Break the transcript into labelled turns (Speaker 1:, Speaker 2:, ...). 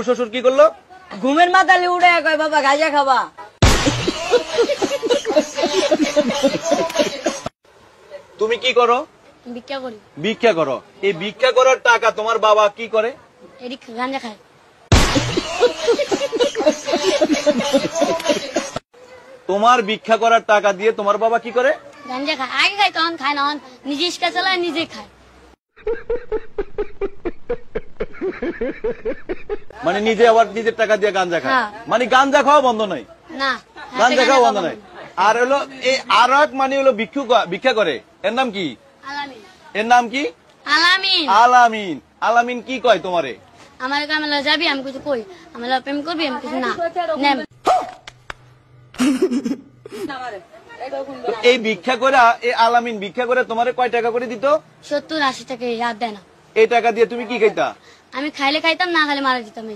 Speaker 1: শ্বশুর কি করলো?
Speaker 2: ঘুমের মাথালে উড়ে কয় বাবা গাঁজা খাবা।
Speaker 1: তুমি কি করো?
Speaker 2: ভিক্ষা করি।
Speaker 1: ভিক্ষা করো। এই ভিক্ষা করার টাকা তোমার বাবা কি করে?
Speaker 2: এদিক গাঁজা খায়।
Speaker 1: তোমার ভিক্ষা করার টাকা দিয়ে তোমার বাবা কি করে?
Speaker 2: গাঁজা খায়। আগে খায় তখন খায় না, নিজে ইস্কা চালায় নিজে খায়।
Speaker 1: মানে নিজে আবার নিজের টাকা দিয়ে গাঞ্জা খায়।
Speaker 2: হ্যাঁ।
Speaker 1: মানে গাঞ্জা খাওয়া বন্ধ নয়,
Speaker 2: না
Speaker 1: গাঞ্জা খাওয়া বন্ধ নয়। আর হলো এই আর এক মানে হলো ভিক্ষা করে, এর নাম কি?
Speaker 2: আলামিন।
Speaker 1: এর নাম কি?
Speaker 2: আলামিন।
Speaker 1: আলামিন। আলামিন কি কয় তোমারে?
Speaker 2: আমার কামে যাবি, আমি কিছু কই, আমি প্রেম করবি, আমি কিছু না নেম।
Speaker 1: এই ভিক্ষা করে, এই আলামিন ভিক্ষা করে তোমারে কয় টাকা করে দিত?
Speaker 2: 70-80 টাকা ইয়াদ দেয় না।
Speaker 1: এই টাকা দিয়ে তুমি কি খাইতা?
Speaker 2: আমি খাইলে খাইতাম, না খাইলে মারা দিতাম।